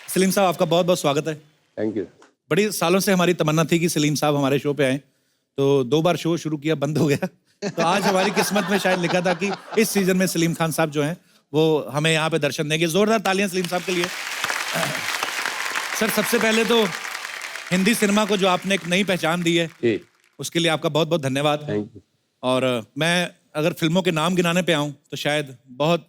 सलीम साहब, आपका बहुत बहुत स्वागत है। Thank you. बड़ी सालों से हमारी तमन्ना थी कि सलीम साहब हमारे शो पे आए, तो 2 बार शो शुरू किया, बंद हो गया। तो आज हमारी किस्मत में शायद लिखा था कि इस सीजन में सलीम खान साहब जो हैं वो हमें यहाँ पे दर्शन देंगे। जोरदार तालियां सलीम साहब के लिए। सर, सबसे पहले तो हिंदी सिनेमा को जो आपने एक नई पहचान दी है जी, उसके लिए आपका बहुत बहुत धन्यवाद। Thank you. और मैं अगर फिल्मों के नाम गिनाने पे आऊं तो शायद बहुत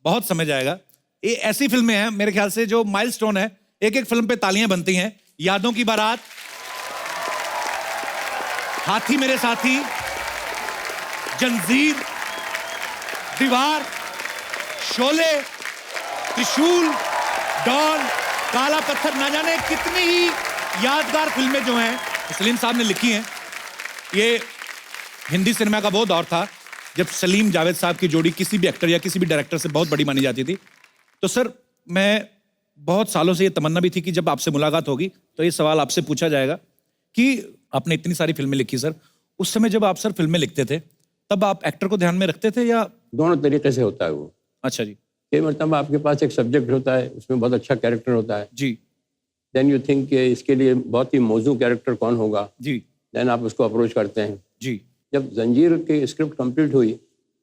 बहुत समय जाएगा। ये ऐसी फिल्में हैं मेरे ख्याल से जो माइलस्टोन है, एक एक फिल्म पे तालियां बनती हैं। यादों की बारात, हाथी मेरे साथी, जंजीर, दीवार, शोले, त्रिशूल, डॉन, काला पत्थर, ना जाने कितनी ही यादगार फिल्में जो हैं सलीम साहब ने लिखी हैं। ये हिंदी सिनेमा का वो दौर था जब सलीम जावेद साहब की जोड़ी किसी भी एक्टर या किसी भी डायरेक्टर से बहुत बड़ी मानी जाती थी। तो सर, मैं बहुत सालों से ये तमन्ना भी थी कि जब आपसे मुलाकात होगी तो ये सवाल आपसे पूछा जाएगा कि आपने इतनी सारी फिल्में लिखी सर, उस समय जब आप सर फिल्में लिखते थे तब आप एक्टर को ध्यान में रखते थे या? दोनों तरीके से होता है वो। अच्छा जी। कई मतलब आपके पास एक सब्जेक्ट होता है, उसमें बहुत अच्छा कैरेक्टर होता है। जी देन यू थिंक कि इसके लिए बहुत ही मौजू कैरेक्टर कौन होगा, जी देन आप उसको अप्रोच करते हैं। जी। जब जंजीर की स्क्रिप्ट कंप्लीट हुई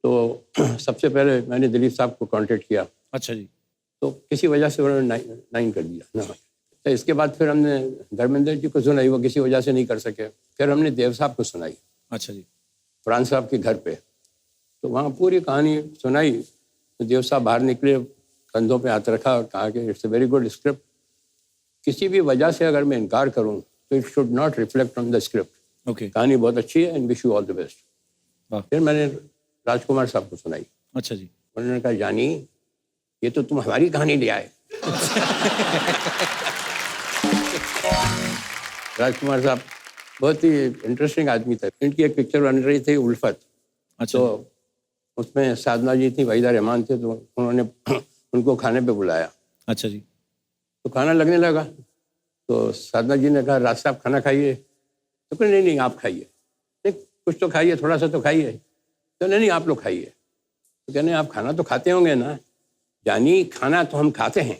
तो सबसे पहले मैंने दिलीप साहब को कांटेक्ट किया, अच्छा जी। तो किसी वजह से उन्होंने नाइन कर दिया ना। तो इसके बाद फिर हमने धर्मेंद्र जी को सुनाई, वो किसी वजह से नहीं कर सके। फिर हमने देव साहब को सुनाई, अच्छा जी। फरहान साहब के घर पे, तो वहाँ पूरी कहानी सुनाई। तो देव साहब बाहर निकले, कंधों पे हाथ रखा और कहा कि it's a very good script. किसी भी वजह से अगर मैं इनकार करूँ तो it should not reflect on the script. Okay. कहानी बहुत अच्छी है and wish you all the best. वाह। फिर मैंने राजकुमार साहब को सुनाई। अच्छा जी। उन्होंने कहा, जानी ये तो तुम हमारी कहानी ले आए। राजकुमार साहब बहुत ही इंटरेस्टिंग आदमी थे। इनकी एक पिक्चर बन रही थी उल्फत, अच्छा तो उसमें साधना जी थी, वहीदा रहमान थे, तो उन्होंने उनको खाने पे बुलाया। अच्छा जी। तो खाना लगने लगा, तो साधना जी ने कहा, राज साहब खाना खाइए। तो कहा, नहीं नहीं आप खाइए, नहीं कुछ तो खाइए, थोड़ा सा तो खाइए। तो नहीं आप लोग खाइए। तो कहने, आप खाना तो खाते होंगे ना। जानी खाना तो हम खाते हैं,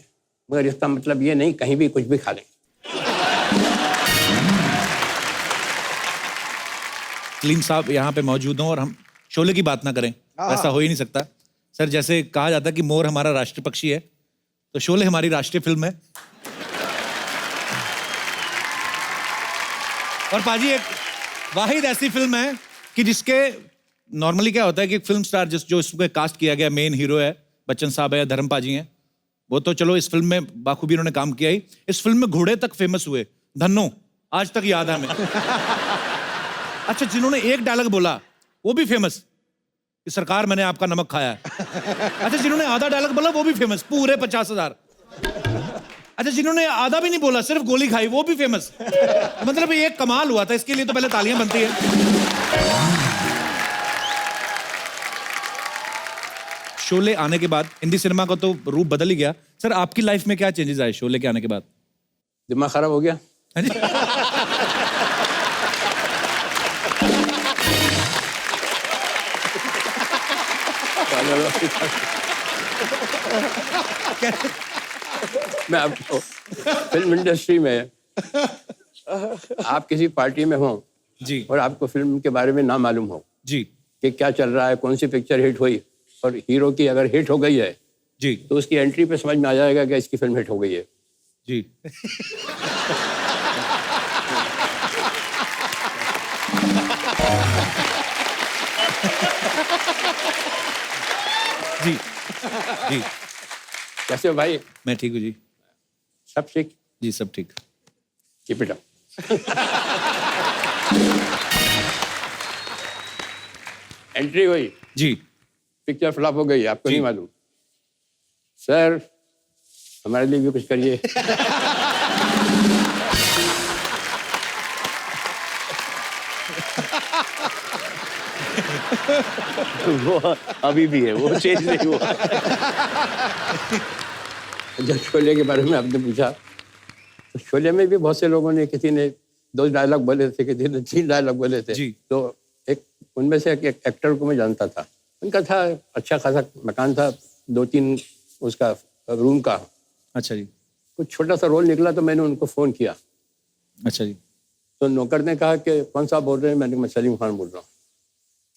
मगर इसका मतलब ये नहीं कहीं भी कुछ भी खा लें। सलीम साहब यहाँ पे मौजूद हों और हम शोले की बात ना करें, ऐसा हो ही नहीं सकता। सर, जैसे कहा जाता है कि मोर हमारा राष्ट्रीय पक्षी है, तो शोले हमारी राष्ट्रीय फिल्म है। और पाजी, एक वाहिद ऐसी फिल्म है कि जिसके नॉर्मली क्या होता है कि एक फिल्म स्टार जो इसको कास्ट किया गया, मेन हीरो है, बच्चन साहब है या धर्म पाजी हैं, वो तो चलो इस फिल्म में बाखूबी उन्होंने काम किया ही। इस फिल्म में घोड़े तक फेमस हुए, धन्नो, आज तक याद है हमें। अच्छा, जिन्होंने एक डायलॉग बोला वो भी फेमस कि सरकार मैंने आपका नमक खाया है। अच्छा, जिन्होंने आधा डायलॉग बोला वो भी फेमस, पूरे 50,000। अच्छा, जिन्होंने आधा भी नहीं बोला, सिर्फ गोली खाई, वो भी फेमस। मतलब ये एक कमाल हुआ था, इसके लिए तो पहले तालियां बनती है। शोले आने के बाद हिंदी सिनेमा का तो रूप बदल ही गया। सर, आपकी लाइफ में क्या चेंजेस आए शोले के आने के बाद? दिमाग खराब हो गया। हाँ जी? मैं आपको फिल्म इंडस्ट्री में आप किसी पार्टी में हो जी और आपको फिल्म के बारे में ना मालूम हो जी कि क्या चल रहा है, कौन सी पिक्चर हिट हुई, और हीरो की अगर हिट हो गई है जी तो उसकी एंट्री पे समझ में आ जाएगा कि इसकी फिल्म हिट हो गई है। जी। जी जी। कैसे हो भाई? मैं ठीक हूँ जी। सब ठीक? जी, सब ठीक। Keep it up. एंट्री हुई, जी पिक्चर फ्लॉप हो गई, आपको जी। नहीं मालूम। सर, हमारे लिए भी कुछ करिए। वो अभी भी है, वो चेंज नहीं हुआ। जब शोले के बारे में आपने पूछा, तो शोले में भी बहुत से लोगों ने, किसी ने 2 डायलॉग बोले थे, किसी ने 3 डायलॉग बोले थे। जी। तो एक उनमें से एक एक्टर को मैं जानता था। उनका था अच्छा खासा मकान था, 2-3 उसका रूम का। अच्छा जी। कुछ छोटा सा रोल निकला तो मैंने उनको फ़ोन किया। अच्छा जी। तो नौकर ने कहा कि कौन सा बोल रहे हैं? मैंने कहा मैं सलीम खान बोल रहा हूँ।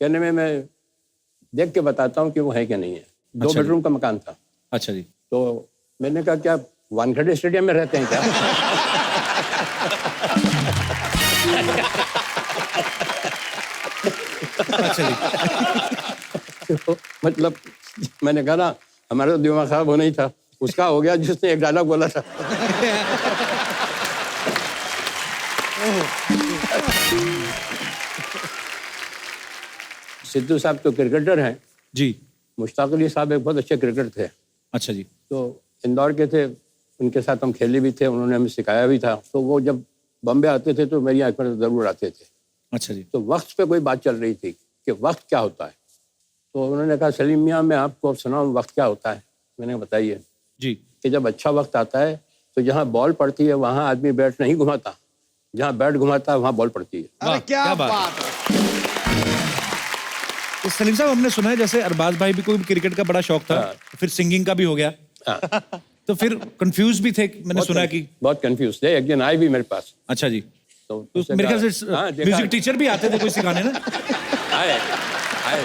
कहने में मैं देख के बताता हूँ कि वो है कि नहीं है। 2 अच्छा जी। बेडरूम का मकान था। अच्छा जी। तो मैंने कहा क्या वानखेड़े स्टेडियम में रहते हैं क्या? अच्छा जी। तो मतलब मैंने कहा ना हमारा तो दिमाग खराब होना ही था, उसका हो गया जिसने एक डायलॉग बोला था। सिद्धू साहब तो क्रिकेटर हैं। जी। मुश्ताक अली साहब एक बहुत अच्छे क्रिकेटर थे। अच्छा जी। तो इंदौर के थे, उनके साथ हम खेले भी थे, उन्होंने हमें सिखाया भी था। तो वो जब बॉम्बे आते थे तो मेरी आँख में ज़रूर आते थे। अच्छा जी। तो वक्त पे कोई बात चल रही थी कि वक्त क्या होता है। तो उन्होंने कहा सलीम मियाँ मैं आपको अब सुनाऊँ वक्त क्या होता है। मैंने कहा बताइए। जी। कि जब अच्छा वक्त आता है तो जहाँ बॉल पड़ती है वहाँ आदमी बैट नहीं घुमाता, जहाँ बैट घुमाता है वहाँ बॉल पड़ती है। वाह, अरे क्या बात है। तो सलीम साहब हमने सुना है जैसे अरबाज भाई भी कोई क्रिकेट का बड़ा शौक था, हाँ। फिर सिंगिंग का भी हो गया, हाँ, तो फिर कंफ्यूज भी थे, मैंने सुना कि बहुत कंफ्यूज थे। एक दिन आए भी मेरे पास। अच्छा जी। तो तो उसने मेरे कहा- ख्याल से हाँ, देखा- म्यूजिक टीचर भी आते थे कोई सिखाने ना। आए आए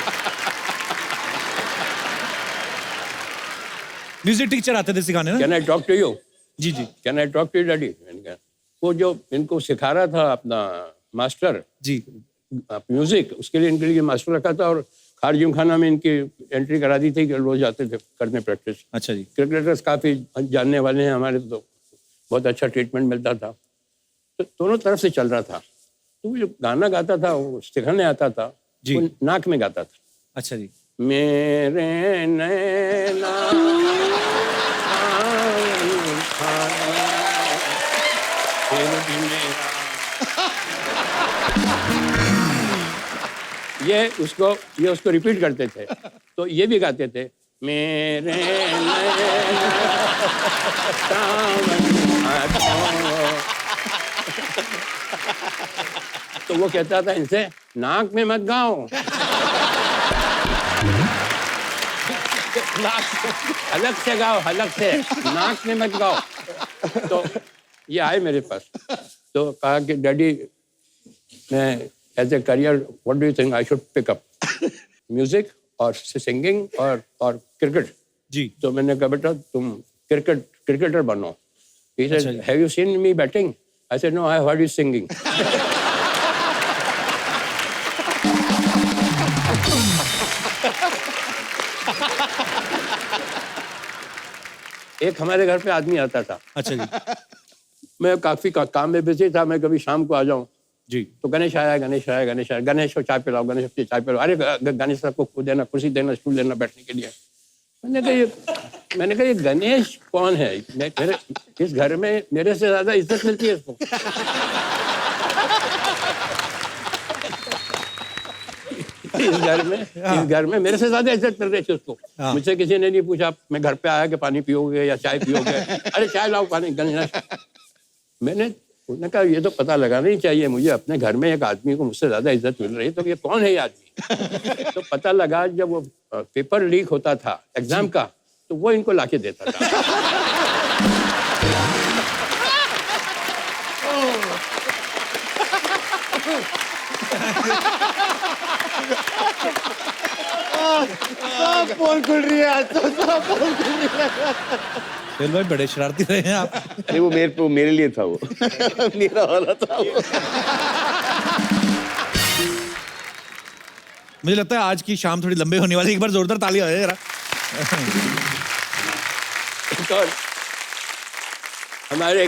म्यूजिक टीचर आते थे सिखाने ना। Can I talk to you? जी जी। Can I talk to you daddy? मैंने कहा वो जो इनको सिखा रहा था अपना मास्टर जी। म्यूजिक, उसके लिए इनके लिए मास्टर रखा था और खारजिम खाना में इनकी एंट्री करा दी थी कि रोज आते थे करने प्रैक्टिस। अच्छा जी। क्रिकेटर्स काफ़ी जानने वाले हैं हमारे, तो बहुत अच्छा ट्रीटमेंट मिलता था। तो दोनों तरफ से चल रहा था। तो वो जो गाना गाता था वो सिखाने आता था जी। वो नाक में गाता था। अच्छा जी। मेरे नैना फिर भी मेरा ये उसको रिपीट करते थे। तो ये भी गाते थे मेरे तो वो कहता था इनसे नाक में मत गाओ, अलग से गाओ, अलग से, नाक में मत गाओ। तो ये आए मेरे पास तो कहा कि डैडी मैं as a career what do you think I should pick up, music और सिंगिंग और क्रिकेट? जी। तो मैंने कहा बेटा तुम क्रिकेटर बनो। He said, अच्छा जी। have you seen me batting? I said, no, I have heard you singing. एक हमारे घर पे आदमी आता था। अच्छा जी। मैं काफी काम में बिजी था, मैं कभी शाम को आ जाऊं जी। तो गणेश आया, गणेश आया, गणेश आया, गणेश को चाय पिलाओ, गणेश को चाय पिलाओ। अरे गणेश साहब को देना, कुर्सी देना, स्टूल देना बैठने के लिए। मैंने कहा ये गणेश कौन है? मेरे इस घर में मेरे से ज्यादा इज्जत मिलती है इसको। इस घर में मेरे से ज्यादा इज्जत मिल रही थी उसको। हाँ। मुझसे किसी ने नहीं पूछा मैं घर पे आया कि पानी पियोगे या चाय पियोगे। अरे चाय लाओ, पानी। गणेश उन्होंने कहा ये तो पता लगाना ही चाहिए मुझे, अपने घर में एक आदमी को मुझसे ज्यादा इज्जत मिल रही है तो ये कौन है ये आदमी? तो पता लगा जब वो पेपर लीक होता था एग्जाम का तो वो इनको लाके देता था। सब पोल खुल रही है आज तो, सब पोल खुल रही है। सोहेल भाई बड़े शरारती रहे हैं आप। अरे वो मेरे लिए था वो। मेरा वाला था वो। मुझे लगता है आज की शाम थोड़ी लंबी होने वाली है। एक बार जोरदार ताली हो जाए जरा। तो हमारे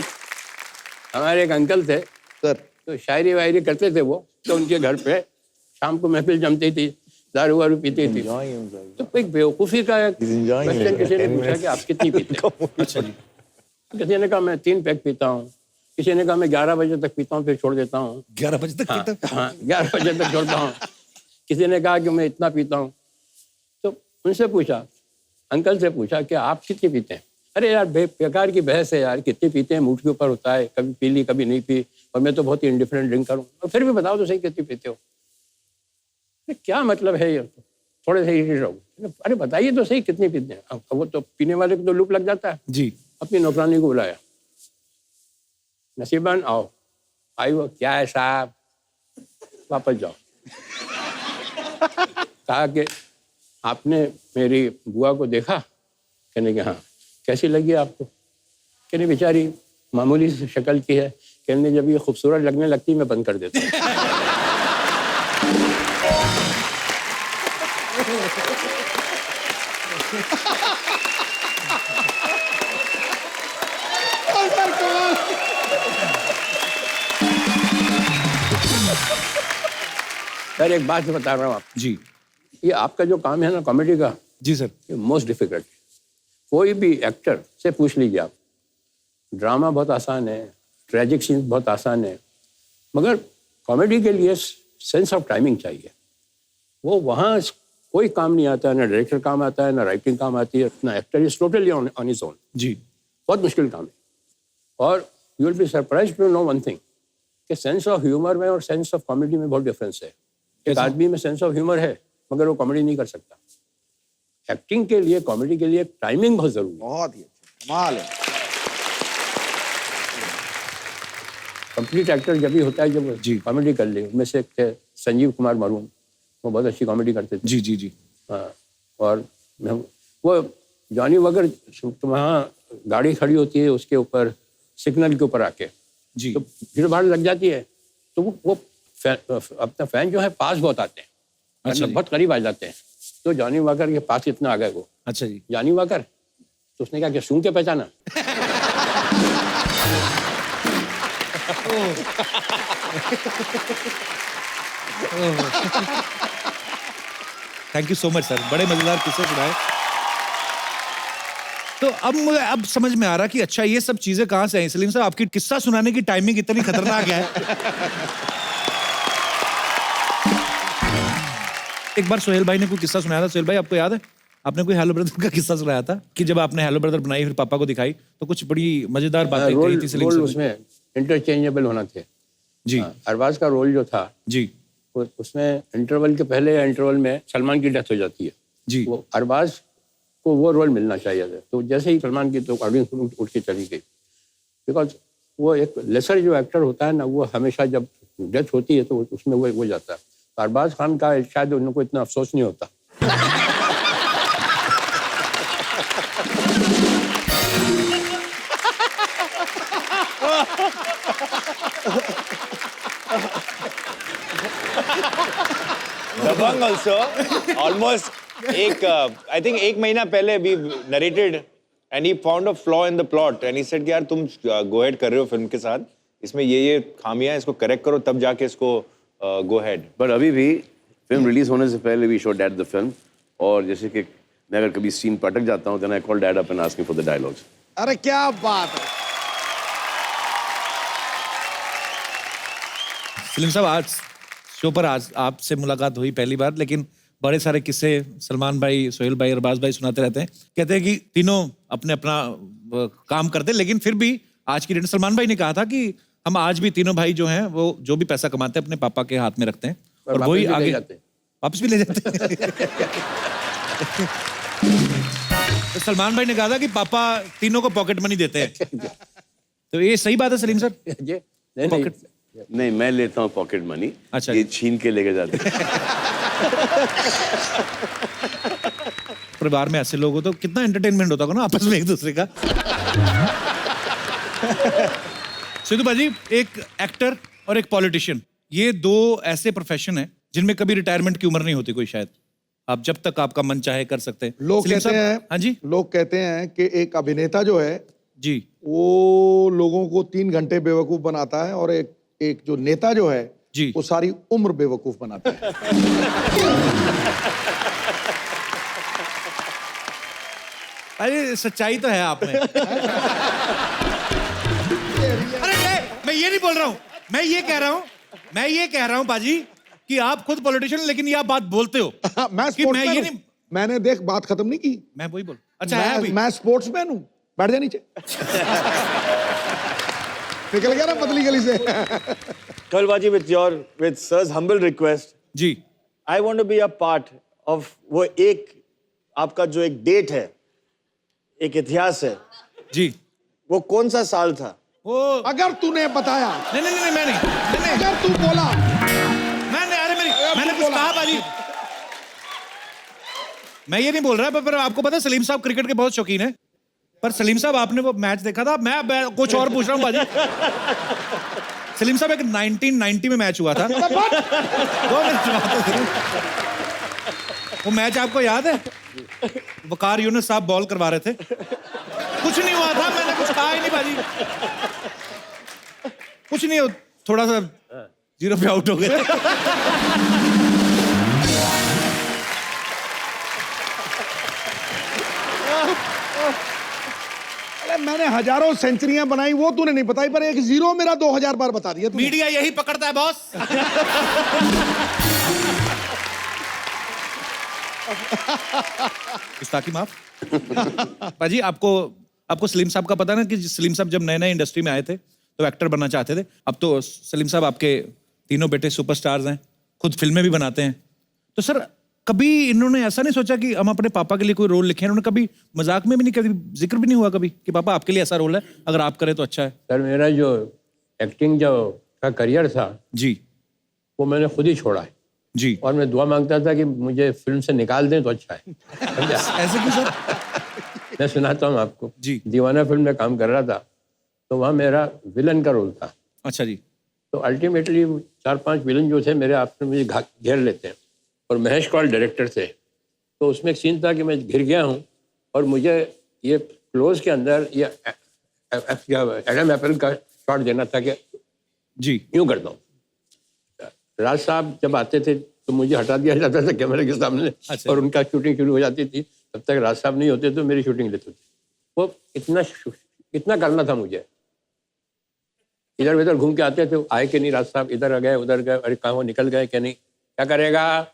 एक अंकल थे सर तो शायरी वायरी करते थे वो। तो उनके घर पे शाम को महफिल जमती थी, दारू वारू पीती थी। तो एक बेवकूफ़ी का क्वेश्चन किसी ने पूछा कि आप कितनी पीते हैं? अच्छा जी। किसी ने कहा मैं 3 पैक पीता हूँ, किसी ने कहा मैं 11 बजे तक पीता हूँ फिर छोड़ देता हूँ। 11 बजे तक हाँ, पीता? हाँ 11 बजे तक छोड़ता हूँ। किसी ने कहा कि मैं इतना पीता हूँ। तो उनसे पूछा, अंकल से पूछा कि आप कितनी पीते हैं? अरे यार बेकार की बहस है यार, कितनी पीते हैं मूड के ऊपर होता है, कभी पी ली कभी नहीं पी, और मैं तो बहुत ही इंडिफरेंट ड्रिंक करूँ। और फिर भी बताओ तो सही कितनी पीते हो? क्या मतलब है ये? थोड़े से इरिटेट हो। अरे बताइए तो सही कितनी पीते हैं? अब वो तो पीने वाले को तो लूप लग जाता है। जी। अपनी नौकरानी को बुलाया, नसीबन आओ। आई वो क्या है साहब, वापस जाओ। कहा कि आपने मेरी बुआ को देखा? कहने के हाँ। कैसी लगी आपको? कहने बेचारी मामूली सी शक्ल की है। कहने जब ये खूबसूरत लगने लगती मैं बंद कर देता हूँ। सर एक बात बता रहा हूँ आप, जी ये आपका जो काम है ना कॉमेडी का, जी सर। ये मोस्ट डिफिकल्ट है। कोई भी एक्टर से पूछ लीजिए आप, ड्रामा बहुत आसान है, ट्रेजिक सीन बहुत आसान है, मगर कॉमेडी के लिए सेंस ऑफ टाइमिंग चाहिए। वो वहाँ कोई काम नहीं आता है, ना डायरेक्टर काम आता है, ना राइटिंग काम आती है, ना actor is totally on his own. जी बहुत मुश्किल काम है। और you will be surprised to know one thing कि सेंस ऑफ ह्यूमर में और सेंस ऑफ कॉमेडी में बहुत डिफरेंस है। एक आदमी में सेंस ऑफ ह्यूमर है मगर वो कॉमेडी नहीं कर सकता। एक्टिंग के लिए, कॉमेडी के लिए टाइमिंग बहुत जरूरी है। बहुत ही अच्छा, कमाल है। कंप्लीट एक्टर जब भी होता है जब जी। कॉमेडी कर ले। उनमें से एक थे संजीव कुमार मरून, वो बहुत अच्छी कॉमेडी करते थे। जी जी जी। हाँ, और वो जॉनी वगर तो वहाँ गाड़ी खड़ी होती है उसके ऊपर, सिग्नल के ऊपर आके जी तो भीड़ भाड़ लग जाती है, तो वो अपना फैन जो है पास बहुत आते हैं, अच्छा मतलब जी। बहुत करीब आ जाते हैं। तो जॉनी वॉकर के पास इतना आ गए वो, अच्छा जी। जॉनी वॉकर, तो उसने कहा कि सूंघ के पहचाना। Thank you so much sir, बड़े मजेदार किस्से सुनाए। तो अब मुझे अब समझ में आ रहा कि अच्छा ये सब चीजें कहाँ से आई। सलीम साहब आपकी किस्सा सुनाने की टाइमिंग इतनी खतरनाक है। एक बार सोहेल भाई ने कोई किस्सा सुनाया था। सोहेल भाई आपको याद है, आपने कोई हेलो ब्रदर का किस्सा सुनाया था कि जब आपने हेलो ब्रदर बनाई फिर पापा को दिखाई तो कुछ बड़ी मजेदार बातें कही थी सलीम रोल साहब। उसमें इंटरचेंजेबल होना थे। जी अरबाज का रोल जो था जी उसमें इंटरवल के पहले या इंटरवल में सलमान की डेथ हो जाती है। जी वो अरबाज को वो रोल मिलना चाहिए था। तो जैसे ही सलमान की तो ऑडियंस उठ के चली गई, बिकॉज वो एक लेसर जो एक्टर होता है ना, वो हमेशा जब डेथ होती है तो उसमें वो जाता है। तो अरबाज खान का शायद उनको इतना अफसोस नहीं होता। दबंग also almost I think एक महीना पहले we narrated and he found a flaw in the plot and he said कि यार तुम go ahead कर रहे हो फिल्म के साथ, इसमें ये खामियां, इसको करेक्ट करो तब जाके इसको go ahead। पर अभी भी फिल्म रिलीज होने से पहले we show dad the film, और जैसे कि मैं अगर कभी सीन पर अटक जाता हूँ then I call dad up and asking for the dialogues. अरे क्या बात है। सलीम साहब आज शो पर आज आपसे मुलाकात हुई पहली बार, लेकिन बड़े सारे किस्से सलमान भाई, सोहेल भाई, अरबाज भाई सुनाते रहते हैं। कहते हैं कि तीनों अपने अपना काम करते हैं, लेकिन फिर भी आज की डेट सलमान भाई ने कहा था कि हम आज भी तीनों भाई जो हैं वो जो भी पैसा कमाते हैं अपने पापा के हाथ में रखते हैं और वापस वही भी ले आगे जाते हैं। वापस भी ले जाते हैं। तो सलमान भाई ने कहा था कि पापा तीनों को पॉकेट मनी देते हैं। तो ये सही बात है सलीम सर? ये नहीं, नहीं, मैं लेता हूँ पॉकेट मनी। अच्छा। ये छीन के लेके जाते हैं। परिवार में ऐसे लोग हो तो कितना एंटरटेनमेंट होता होगा ना आपस में एक दूसरे का। सिद्धू भाजी, एक एक्टर और एक पॉलिटिशियन, ये दो ऐसे प्रोफेशन हैं जिनमें कभी रिटायरमेंट की उम्र नहीं होती कोई। शायद आप जब तक आपका मन चाहे कर सकते हैं। लोग सलीम कहते साहब, हैं, हाँ जी लोग कहते हैं कि एक अभिनेता जो है जी वो लोगों को 3 घंटे बेवकूफ बनाता है और एक जो नेता जो है जी वो सारी उम्र बेवकूफ बनाता है। अरे सच्चाई तो है आप में। अरे मैं ये नहीं बोल रहा हूँ, मैं ये कह रहा हूँ बाजी कि आप खुद पॉलिटिशियन लेकिन ये आप बात बोलते हो मैं कि मैं ये स्पोर्ट्समैन नहीं। हूं। मैंने देख बात खत्म नहीं की। मैं वही बोल, अच्छा है अभी। मैं स्पोर्ट्समैन हूँ। बैठ जा नीचे। निकल गया ना पतली गली से। Kalbaji, with sir's humble request, ji I want to be a part of वो एक आपका जो एक डेट है, एक इतिहास है, जी वो कौन सा साल था वो अगर तूने बताया, नहीं नहीं नहीं मैं नहीं अगर तू बोला, मैंने अरे मैंने कुछ कहा भाजी, मैं ये नहीं बोल रहा पर आपको पता है सलीम साहब क्रिकेट के बहुत शौकीन है, पर सलीम साहब आपने वो मैच देखा था? मैं कुछ और पूछ रहा हूँ भाजी। सलीम साहब एक 1990 में मैच हुआ था, 2 मिनट वो मैच आपको याद है? वकार यूनुस साहब बॉल करवा रहे थे, कुछ नहीं हुआ था, मैंने कुछ कहा ही नहीं भाजी, कुछ नहीं, थोड़ा सा 0 पे आउट हो गए। अरे मैंने हजारों सेंचुरियां बनाई, वो तूने नहीं बताई, पर एक 0 मेरा 2000 बार बता दिया तूने। मीडिया यही पकड़ता है बॉस। गुस्ताखी माफ। पाजी आपको सलीम साहब का पता ना कि सलीम साहब जब नए नए इंडस्ट्री में आए थे तो एक्टर बनना चाहते थे। अब तो सलीम साहब आपके तीनों बेटे सुपरस्टार्स हैं, खुद फिल्में भी बनाते हैं। तो सर कभी इन्होंने ऐसा नहीं सोचा कि हम अपने पापा के लिए कोई रोल लिखें? इन्होंने कभी मजाक में भी नहीं, कभी जिक्र भी नहीं हुआ कभी कि पापा आपके लिए ऐसा रोल है, अगर आप करें तो अच्छा है? सर मेरा जो एक्टिंग का करियर था जी वो मैंने खुद ही छोड़ा है, जी। और मैं दुआ मांगता था कि मुझे फिल्म से निकाल दें तो अच्छा है। ऐसे क्यों सर? मैं सुनाता हूँ आपको। जी। दीवाना फिल्म में काम कर रहा था तो वहाँ मेरा विलन का रोल था। अच्छा जी। तो अल्टीमेटली 4-5 विलन जो थे मेरे आपस में मुझे घेर लेते हैं, और महेश कौल डायरेक्टर थे। तो उसमें एक सीन था कि मैं घिर गया हूँ और मुझे ये क्लोज के अंदर ये एडम एप्पल का शॉट देना था कि जी यूँ करता हूँ। राज साहब जब आते थे तो मुझे हटा दिया जाता था कैमरे के सामने। अच्छा। और उनका शूटिंग शुरू हो जाती थी, तब तक राज साहब नहीं होते तो मेरी शूटिंग लेते थे। वो इतना करना था मुझे। इधर उधर घूम के आते थे, आए कि नहीं राज साहब, इधर गए उधर गए, अरे कहाँ वो निकल गए क्या नहीं, क्या करेगा?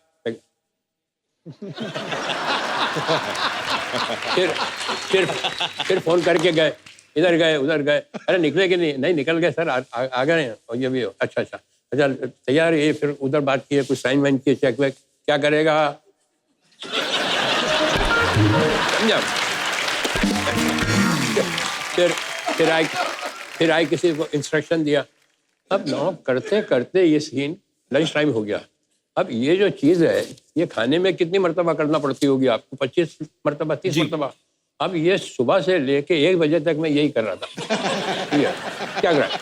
फिर फोन करके गए, इधर गए उधर गए, अरे निकले कि नहीं निकल गए सर, आ गए हैं। और ये भी हो, अच्छा तैयार है। फिर उधर बात की, कुछ साइन वाइन किए, चेक वेक, क्या करेगा? समझा? फिर आई किसी को इंस्ट्रक्शन दिया। अब नौ करते करते ये सीन लंच टाइम हो गया। अब ये जो चीज़ है ये खाने में कितनी मरतबा करना पड़ती होगी आपको? 25 मरतबा, 30 मरतबा। अब ये सुबह से लेके 1 बजे तक मैं यही कर रहा था। क्या कर रहा है?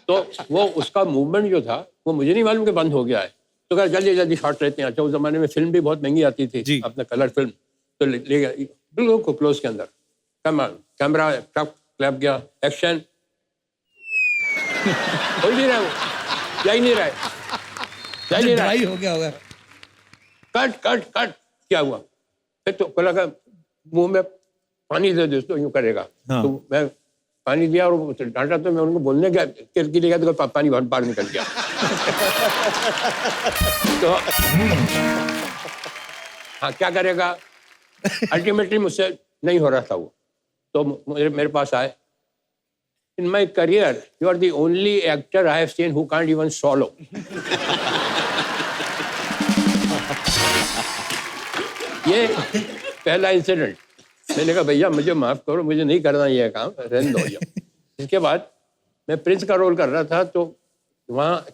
तो वो उसका मूवमेंट जो था वो मुझे नहीं मालूम कि बंद हो गया है। तो कहा जल्दी जल्दी शॉट लेते हैं। अच्छा उस जमाने में फिल्म भी बहुत महंगी आती थी, अपना कलर फिल्म। तो ले गया बिल्कुल क्लोज के अंदर, कैमरा क्लैप गया, एक्शन। हो ही नहीं रहा, वो जा ही नहीं रहा है, जा ही नहीं रहा है। हो गया होगा। कट कट कट, क्या हुआ? फिर तो लगा मुंह में पानी दे दोस्तों, यूं करेगा। हाँ। तो मैं पानी दिया और डांटा, तो मैं उनको बोलने गया के लिए तो पानी बाहर निकल गया। तो हाँ क्या करेगा? अल्टीमेटली मुझसे नहीं हो रहा था वो। तो मेरे पास आए, in my career you are the only actor I have seen who can't even swallow। ये पहला इंसिडेंट। मैंने कहा भैया मुझे माफ करो, मुझे नहीं करना ये काम, रहने दो भैया। इसके बाद मैं प्रिंस का रोल कर रहा था, तो वहाँ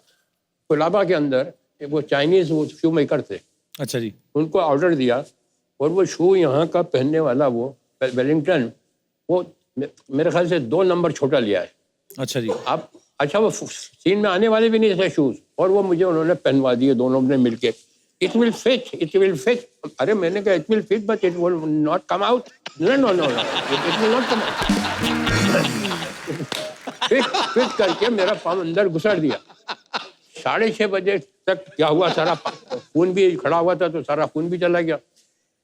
कोलाबा के अंदर वो चाइनीज वो शू मेकर थे। अच्छा जी। उनको ऑर्डर दिया, और वो शू यहाँ का पहनने वाला वो वेलिंगटन, वो मेरे ख्याल से 2 नंबर छोटा लिया है। अच्छा जी। अब अच्छा वो सीन में आने वाले भी नहीं थे शूज, और वो मुझे उन्होंने पहनवा दिए दोनों ने मिलके। It will fit. अरे मैंने कहा it will fit but it will not come out. No no no, it will not come out. Fit करके मेरा पाँव अंदर घुसड़ दिया। 6:30 बजे तक क्या हुआ, सारा खून भी खड़ा हुआ था, तो सारा खून भी चला गया।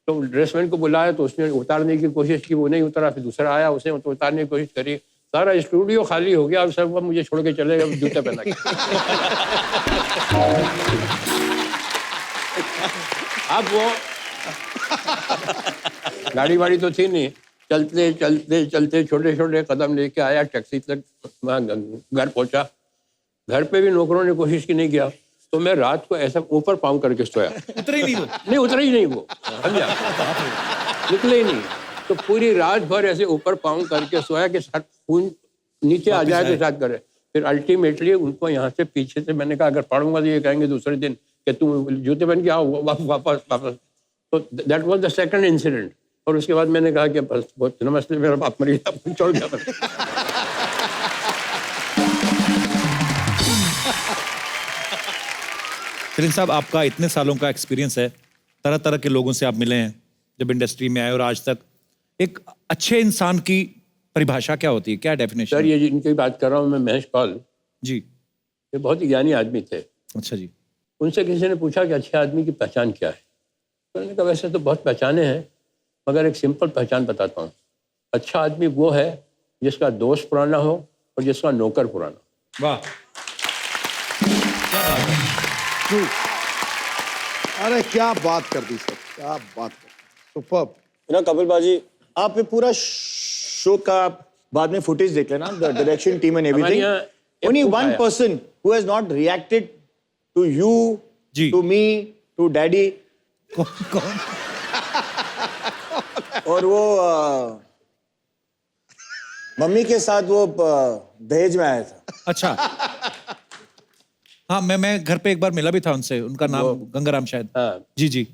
तो ड्रेसमैन को बुलाया, तो उसने उतारने की कोशिश की, वो नहीं उतरा। फिर दूसरा आया, उसने तो उतारने की कोशिश करी। सारा स्टूडियो खाली हो गया, और सब मुझे छोड़ के चले गए जूते पहना के। अब वो गाड़ी वाड़ी तो थी नहीं, चलते चलते चलते छोटे छोटे कदम लेके आया, टैक्सी तक वहाँ घर पहुंचा। घर पे भी नौकरों ने कोशिश की, नहीं किया। तो मैं रात को ऐसा ऊपर पाँव करके सोया। उतरे ही नहीं वो? नहीं उतरा ही नहीं वो, समझा? निकले ही नहीं। तो पूरी रात भर ऐसे ऊपर पाँव करके सोया कि खून नीचे आ वापस जाए आए। तो साथ करे। फिर अल्टीमेटली उनको यहाँ से पीछे से मैंने कहा अगर पढ़ूंगा तो ये कहेंगे दूसरे दिन कि तुम जूते पहन के आओ वापस वापस। तो that was the second incident. और उसके बाद मैंने कहा कि बस बहुत नमस्ते मेरा बाप मर गया, छोड़ गया बस। सलीम साहब, आपका इतने सालों का एक्सपीरियंस है, तरह तरह के लोगों से आप मिले हैं जब इंडस्ट्री में आए और आज तक। एक अच्छे इंसान की परिभाषा क्या होती है, क्या सर डेफिनेशन? ये जिनकी बात कर रहा हूँ मैं, महेश कौल, जी। ये बहुत ही ज्ञानी आदमी थे। अच्छा जी। उनसे किसी ने पूछा कि अच्छे आदमी की पहचान क्या है, तो उन्होंने कहा वैसे तो बहुत पहचाने हैं मगर एक सिंपल पहचान बताता हूँ। अच्छा आदमी वो है जिसका दोस्त पुराना हो और जिसका नौकर पुराना। वाह, अरे क्या बात कर दी सर, क्या बात कर दी, सुपर्ब। ना कपिल बाजी, आप ये पूरा शो का आप बाद में फुटेज देख लेना, द डायरेक्शन टीम एंड हमारे एवरीथिंग। यहाँ एक ओनली cook वन आया। Person who has not reacted to you, जी। To me, to daddy. कौन? और वो मम्मी के साथ वो दहेज में आया था। अच्छा। हाँ, मैं घर पे एक बार मिला भी था उनसे, उनका नाम गंगाराम शायद। हाँ, जी जी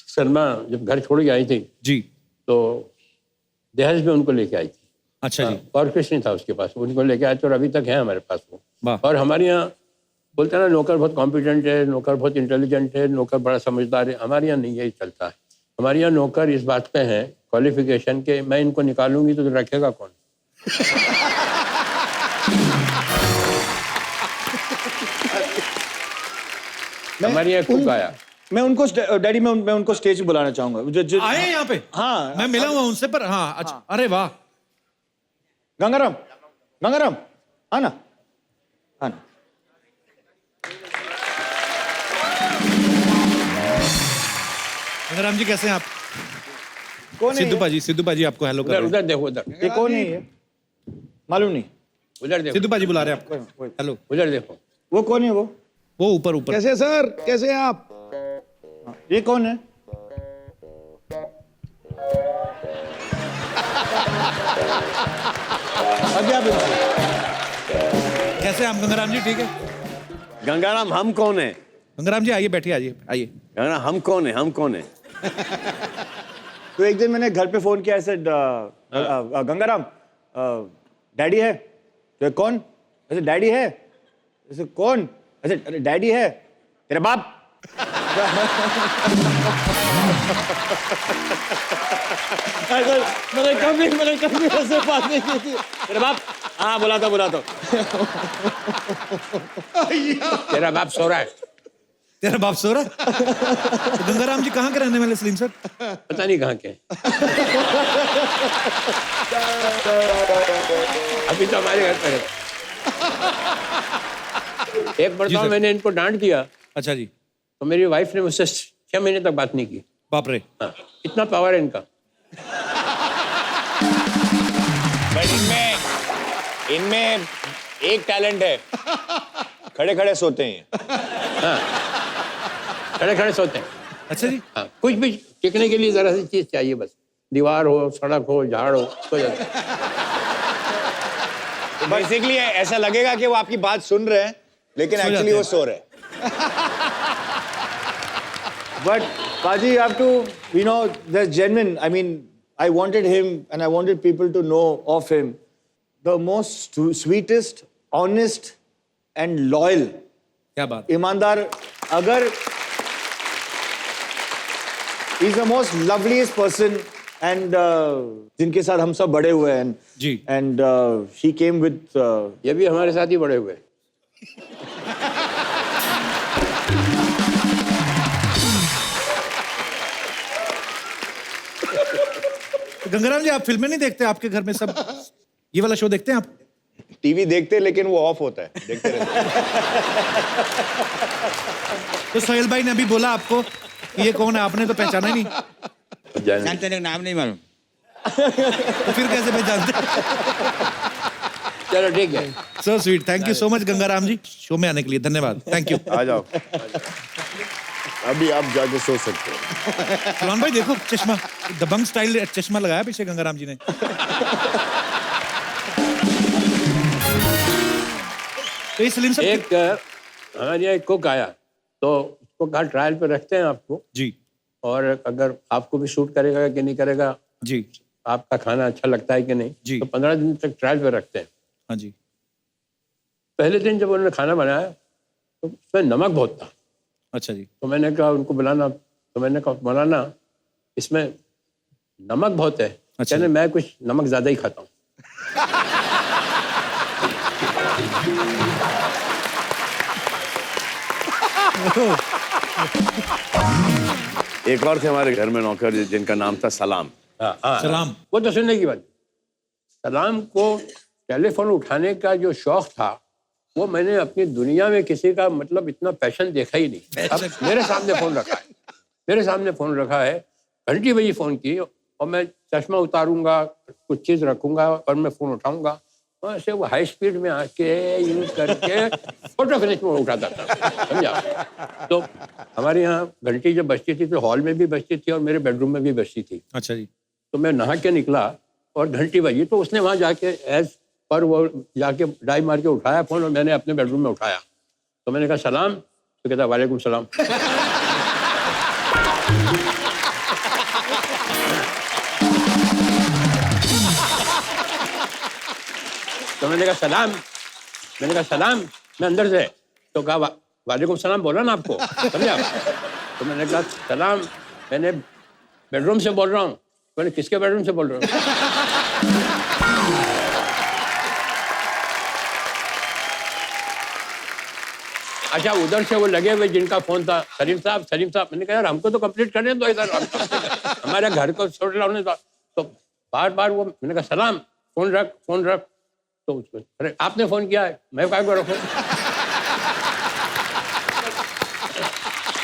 शर्मा जब घर छोड़ के आई थी जी। तो दहेज में उनको लेके आई थी। अच्छा जी। और कुछ नहीं था उसके पास, उनको लेके आए थे और अभी तक है हमारे पास वो। वाह। और हमारे यहाँ बोलते हैं ना नौकर बहुत कॉम्पिटेंट है, नौकर बहुत इंटेलिजेंट है, नौकर बड़ा समझदार है। हमारे यहाँ नहीं यही चलता है। हमारे यहाँ नौकर इस बात पे है क्वालिफिकेशन के, मैं इनको निकालूंगी तो रखेगा कौन। हमारे यहाँ कुक आया। मैं उनको डैडी मैं उनको स्टेज पे बुलाना चाहूंगा। आए यहाँ पे? हाँ। मैं मिला हुआ उनसे, पर हाँ अच्छा। अरे वाह। गंगाराम, गंगाराम आना, आना। गंगाराम जी कैसे हैं आप? कौन है सिद्धू पाजी आपको हेलो कर उधर रहे हैं। उधर देखो, उधर ये कौन है ये? मालूम नहीं। उधर देखो, सिद्धू पाजी बुला रहे हैं आपको। हेलो। उधर देखो। वो कौन है वो? वो ऊपर ऊपर। कैसे सर, कैसे हैं आप? ये कौन है? अभी आप कैसे हैं आप गंगाराम जी? ठीक है। गंगाराम हम कौन है? गंगाराम जी आइए, बैठिए, आइए आइए। गंगाराम हम कौन है? हम कौन है? तो एक दिन मैंने घर पे फोन किया, ऐसे गंगाराम डैडी है? तो कौन? ऐसे डैडी है? ऐसे कौन? ऐसे अरे डैडी है तेरा बाप। मैंने कभी ऐसे बात नहीं की थी। तेरा बाप? हाँ बुला तो। तेरा बाप सो रहा है। तेरा बाप सो रहा है? तो गंगाराम जी कहाँ के रहने वाले सलीम सर? पता नहीं कहाँ के। अभी तो हमारे घर पर है। एक जी मरतबा सर। मैंने इनको डांट दिया अच्छा जी। तो मेरी वाइफ ने मुझसे 6 महीने तक बात नहीं की। बाप रे। हाँ, इतना पावर है इनका। बट इनमें एक टैलेंट है, खड़े खड़े सोते हैं। खड़े खड़े सोते हैं। अच्छा जी। हाँ, कुछ भी टिकने के लिए जरा सी चीज चाहिए, बस दीवार हो, सड़क हो, झाड़ हो, तो बेसिकली ऐसा लगेगा कि वो आपकी बात सुन रहे हैं, लेकिन सो एक्चुअली जाते वो हैं। सो रहे हैं। But Paji, you have to, you know, that's genuine. I mean, I wanted him and I wanted people to know of him. The most sweetest, honest and loyal. क्या बात। ईमानदार, अगर he's the most loveliest person and जिनके साथ हम सब बड़े हुए हैं. जी। And he came with ये भी हमारे साथ ही बड़े हुए। तो गंगाराम जी, आप फिल्में नहीं देखते? आपके घर में सब ये वाला शो देखते हैं आप? टीवी देखते हैं, लेकिन वो ऑफ होता है, देखते रहते हैं। तो सोहेल भाई ने अभी बोला आपको कि ये कौन है, आपने तो पहचाना ही नहीं। जानते नहीं, नाम नहीं मालूम। तो फिर कैसे पहचानते? चलो ठीक है। So sweet. Thank you so much Gangaram ji, show में आने के लिए धन्यवाद। Thank you. आ जाओ, अभी आप जाके सो सकते हो। सलमान भाई देखो चश्मा, दबंग स्टाइल चश्मा लगाया पीछे गंगाराम जी ने। तो ये सलीम साहब एक हमारे यहाँ एक कुक आया, तो उसको कहा ट्रायल पे रखते हैं आपको, जी और अगर आपको भी शूट करेगा कि नहीं करेगा, जी आपका खाना अच्छा लगता है कि नहीं, जी। तो 15 दिन तक ट्रायल पे रखते हैं। हाँ जी पहले दिन जब उन्होंने खाना बनाया तो उसमें नमक बहुत था। अच्छा जी तो मैंने कहा उनको बुलाना, तो मैंने कहा मौलाना इसमें नमक बहुत है। अच्छा। कहने मैं कुछ नमक ज्यादा ही खाता हूँ। एक और थे हमारे घर में नौकर जिनका नाम था सलाम। हाँ, हाँ, सलाम। वो तो सुनने की बात। सलाम को टेलीफोन उठाने का जो शौक था वो मैंने अपनी दुनिया में किसी का मतलब इतना पैशन देखा ही नहीं। अब मेरे सामने फोन रखा है, मेरे सामने फोन रखा है, घंटी बजी फोन की और मैं चश्मा उतारूंगा, कुछ चीज रखूंगा और मैं फोन उठाऊंगा, वहाँ से वो हाई स्पीड में आके यूज करके फोटो फिनिश में उठाता था, समझा। तो हमारे यहाँ घंटी जब बजती थी तो हॉल में भी बजती थी और मेरे बेडरूम में भी बजती थी। अच्छा जी तो मैं नहा के निकला और घंटी बजी, तो उसने वहाँ जाके एज पर वो जाके डाई मार के उठाया फोन और मैंने अपने बेडरूम में उठाया। तो मैंने कहा सलाम, तो कहता वालेकुम सलाम। तो मैंने कहा सलाम, मैंने कहा सलाम, मैं अंदर से, तो कहा वालेकुम सलाम बोला ना आपको, समझा। तो मैंने कहा सलाम, मैंने बेडरूम से बोल रहा हूँ। मैंने किसके बेडरूम से बोल रहा हूँ? अच्छा, उधर से वो लगे हुए जिनका फोन था, सलीम साहब, सलीम साहब। मैंने कहा यार हमको तो कंप्लीट करने दो इधर, हमारे घर को छोड़ रहा होने दो। तो बार बार वो, मैंने कहा सलाम, फोन रख, फोन रख। तो उसको, अरे आपने फोन किया है, मैं क्या को रखूं?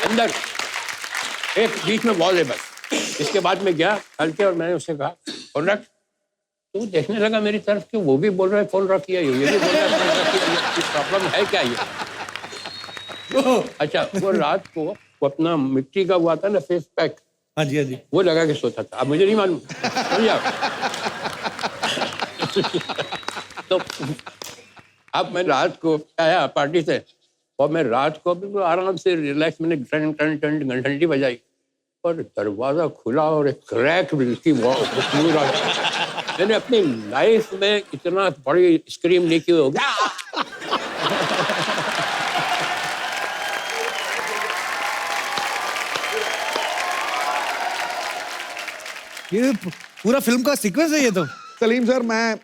अंदर एक बीच में वॉल है बस। इसके बाद में गया हल्के और मैंने उससे कहा फोन रख। तो देखने लगा मेरी तरफ कि वो भी बोल रहा है फोन रखिए, ये भी बोल रहा है फोन रखिए, प्रॉब्लम है क्या ये? अच्छा, वो रात को वो अपना मिट्टी का हुआ था ना फेस पैक, हाँ जी हाँ जी वो लगा के सोता था। अब मुझे नहीं मालूम, समझा। तो अब मैं रात को आया पार्टी से और मैं रात को बिल्कुल आराम से रिलैक्स, मैंने टन टन टन घंटी बजाई और दरवाजा खुला और एक क्रैक बिल्कुल पूरा। मैंने अपनी लाइफ में इतना बड़ी स्क्रीम नहीं की होगी। ये पूरा फिल्म का सीक्वेंस है ये तो। सलीम सर, मैं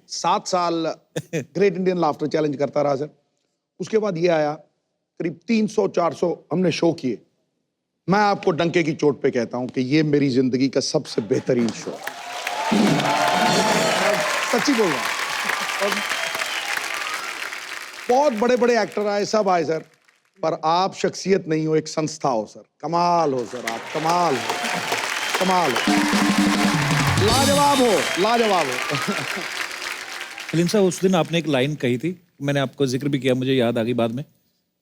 7 साल ग्रेट इंडियन लाफ्टर चैलेंज करता रहा सर। उसके बाद ये आया, करीब 300-400 हमने शो किए। मैं आपको डंके की चोट पे कहता हूं कि ये मेरी जिंदगी का सबसे बेहतरीन शो, सच्ची बोल रहा हूं। और बहुत बड़े बड़े एक्टर आए, सब आए सर, पर आप शख्सियत नहीं हो, एक संस्था हो सर। कमाल हो सर, आप कमाल हो, कमाल हो, लाजवाब हो, लाजवाब हो। सलीम साहब, उस दिन आपने एक लाइन कही थी, मैंने आपको जिक्र भी किया, मुझे याद आ गई बाद में,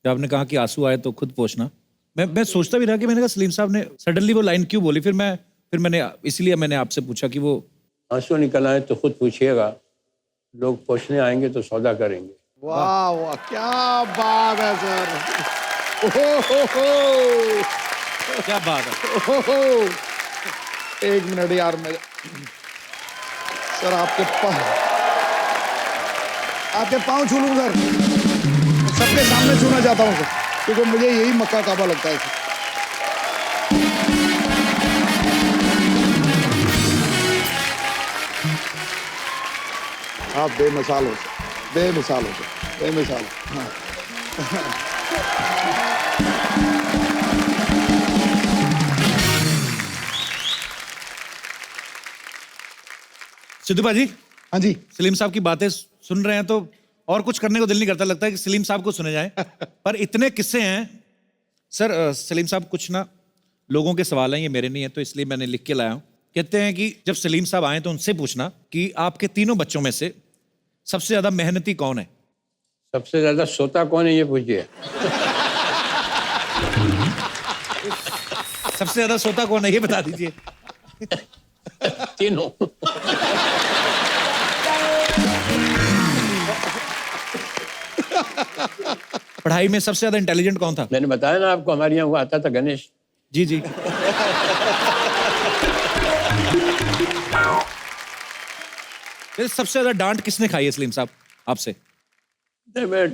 जब आपने कहा कि आंसू आए तो खुद पोंछना। मैं सोचता भी रहा कि मैंने कहा सलीम साहब ने सडनली वो लाइन क्यों बोली। फिर मैंने इसीलिए मैंने आपसे पूछा कि वो आंसू निकल आए तो खुद पूछिएगा, लोग पूछने आएंगे तो सौदा करेंगे। वाह वाह, क्या बात है सर। हो। क्या बात है। ओहो, एक मिनट यार, मैं सर आपके पाँव छू लूं सर, सबके सामने छूना चाहता हूं सर, क्योंकि मुझे यही मक्का काबा लगता है सर। आप बेमिसाल हो सर, बेमिसाल हो सर, बेमिसाल हो। हाँ। सिद्धू भाजी, हाँ जी, सलीम साहब की बातें सुन रहे हैं तो और कुछ करने को दिल नहीं करता, लगता है कि सलीम साहब को सुने जाएं। पर इतने किस्से हैं सर। सलीम साहब, कुछ ना लोगों के सवाल हैं, ये मेरे नहीं है, तो इसलिए मैंने लिख के लाया हूं। कहते हैं कि जब सलीम साहब आए तो उनसे पूछना कि आपके तीनों बच्चों में से सबसे ज्यादा मेहनती कौन है? सबसे ज्यादा सोता कौन है ये पूछिए। सबसे ज्यादा सोता कौन है ये बता दीजिए। तीनों। पढ़ाई में सबसे ज्यादा इंटेलिजेंट कौन था? मैंने बताया ना आपको, हमारे यहाँ वो आता था गणेश। जी जी। फिर सबसे ज्यादा डांट किसने खाई है सलीम साहब आपसे? नहीं, मैं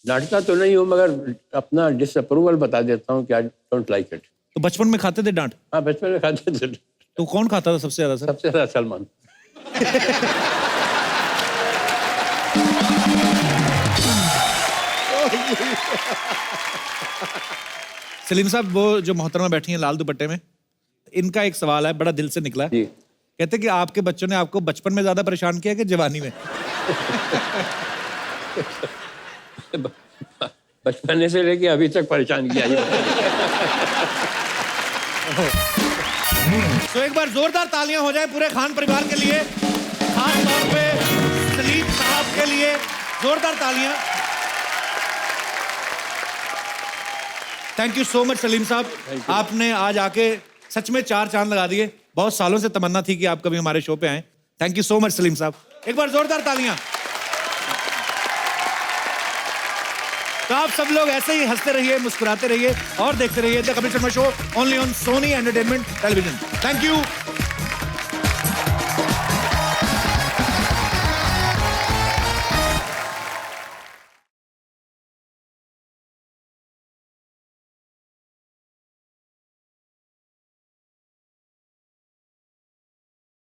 डांटता तो नहीं हूँ, मगर अपना डिसअप्रूवल बता देता हूँ कि आई डोंट लाइक इट। तो बचपन में खाते थे डांट? हाँ, बचपन में खाते थे। तो कौन खाता था सबसे ज्यादा सर? सबसे ज्यादा सलमान। सलीम साहब, वो जो मोहतरमा बैठी हैं लाल दुपट्टे में, इनका एक सवाल है, बड़ा दिल से निकला है। जी। कहते कि आपके बच्चों ने आपको बचपन में ज्यादा परेशान किया कि जवानी में? बचपन से लेके अभी तक परेशान किया ये। तो एक बार जोरदार तालियां हो जाए पूरे खान परिवार के लिए, खास तौर पे सलीम साहब के लिए जोरदार तालियां। Thank you so much Salim साहब, आपने आज आके सच में 4 चांद लगा दिए। बहुत सालों से तमन्ना थी कि आप कभी हमारे शो पे आए। Thank you so much Salim साहब, एक बार जोरदार तालियां। तो आप सब लोग ऐसे ही हंसते रहिए, मुस्कुराते रहिए और देखते रहिए the Kapil Sharma show, only on Sony entertainment television. Thank you.